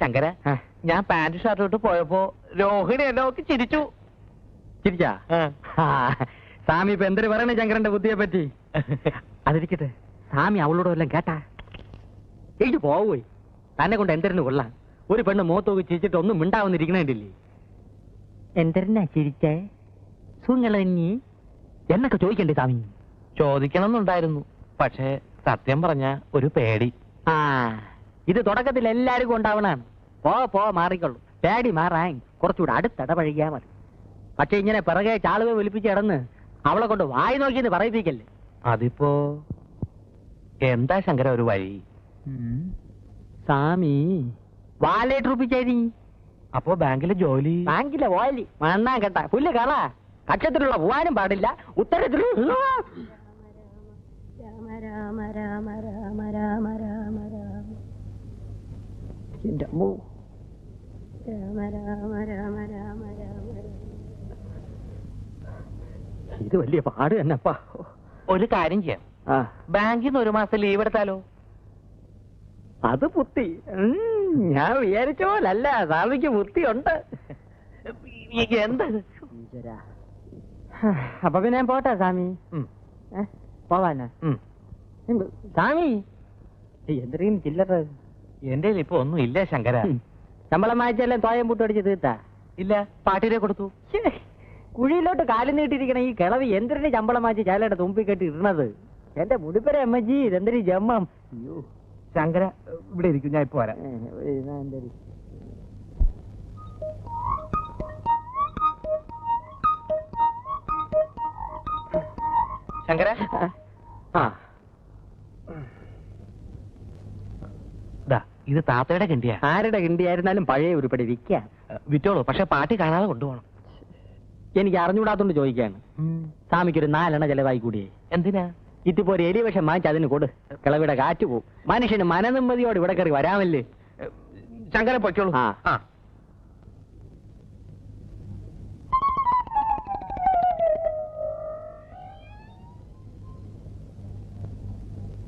ശങ്കര, ഞാൻ pant shirt ഇട്ട് പോയപ്പോ രോഹിണി എന്നെ നോക്കി ചിരിച്ചു. ചിരിച്ചാ? സ്വാമി ഇപ്പൊ എന്തൊരു പറയണേ ശങ്കരന്റെ ബുദ്ധിയെ പറ്റി? അതിരിക്കട്ടെ, സ്വാമി അവളോട് വല്ലതും കേട്ടാ? എഴുതി പോവുപോയി. തന്നെ കൊണ്ട് എന്തരന് കൊള്ളാം. ഒരു പെണ്ണ് മുഖത്തോക്ക് ചിരിച്ചിട്ട് ഒന്നും മിണ്ടാവുന്നിരിക്കണേണ്ടില്ലേ? എന്തരനാ ചിരിച്ചേ? സുങ്ങളി എന്നൊക്കെ ചോദിക്കണ്ടേ സ്വാമി? ചോദിക്കണം എന്നുണ്ടായിരുന്നു, പക്ഷേ സത്യം പറഞ്ഞ ഒരു പേടി. ഇത് തുടക്കത്തിൽ എല്ലാവർക്കും ഉണ്ടാവണാണ്. പോ മാറിക്കൊള്ളു. പേടി മാറാൻ കുറച്ചുകൂടെ അടുത്തിടപഴകിയാ മതി. പക്ഷെ ഇങ്ങനെ പിറകെ ചാളുവെ ഒലിപ്പിച്ച് കിടന്ന് അവളെ കൊണ്ട് വായി നോക്കിയെന്ന് പറയിപ്പിക്കല്ലേ. അതിപ്പോ എന്താ ശങ്കര ഒരു വഴി? സ്വാമി വാലേറ്റ് റുപ്പിച്ചേരി. അപ്പോ ബാങ്കിലെ ജോലി? ബാങ്കിലെ ഓലി മണ്ണാൻ കേട്ട പുല്ല് കള. കക്ഷത്തിലുള്ള പോവാനും പാടില്ല, ഉത്തരത്തിലുള്ള രാമ രാമ രാമ രാമ രാമ രാമ എന്റെ അമ്മോ. രാമ രാമ രാമ രാമ രാമ. ഇത് വലിയ പാട് തന്നെപ്പാ. ഒരു കാര്യം ചെയ്യാം, ബാങ്കിൽ നിന്ന് 1 മാസം ലീവ് എടുത്താലോ? അത് ബുദ്ധി. ഞാൻ വിചാരിച്ച പോലല്ല, സ്വാമിക്ക് ബുദ്ധിയുണ്ട്. എന്താ? അപ്പൊ പിന്നെ ഞാൻ പോട്ടെ സ്വാമി. പോവാനാ സ്വാമി? എന്തെങ്കിലും ചില്ലറ എന്റെ ഇപ്പൊ ഒന്നും ഇല്ല ശങ്കര. ശമ്പളം വായിച്ചെല്ലാം തോയം പൂട്ടടിച്ച് തീർത്താ? ഇല്ല, പാട്ടിനെ കൊടുത്തു. കുഴിയിലോട്ട് കാലം നീട്ടിയിരിക്കണ ഈ കിളവി എന്തിനു ശമ്പളം വായിച്ച് ചാലയുടെ തുമ്പി കെട്ടി ഇടണത്? എന്റെ മുടിപ്പര അമ്മജി, ഇതെന്തൊരു ജമ്മം. അയ്യോ ശങ്കര, ഇവിടെ ഇരിക്കും, ഞാൻ ഇപ്പൊ വരാം. ശങ്കര, ഇത് താത്തയുടെ കിണ്ടിയാ. ആരുടെ കിണ്ടിയായിരുന്നാലും പഴയ ഉരുപ്പടി വിൽക്കാം. വിറ്റോളൂ, പക്ഷെ പാട്ടി കാണാതെ കൊണ്ടുപോകണം. എനിക്ക് അറിഞ്ഞുകൂടാത്തോണ്ട് ചോദിക്കാണ്. സ്വാമിക്കൊരു 4 എണ്ണ ചെലവായി കൂടിയേ. എന്തിനാ? ഇതിപ്പോ ഒരു എലിവശം വാങ്ങിച്ച് അതിന് കൊടു. കിളവിടെ കാറ്റ് പോവും. മനുഷ്യന് മനനിമ്മതിയോട് ഇവിടെ കയറി വരാമല്ലേ. ശങ്കര പൊയ്ക്കോളൂ.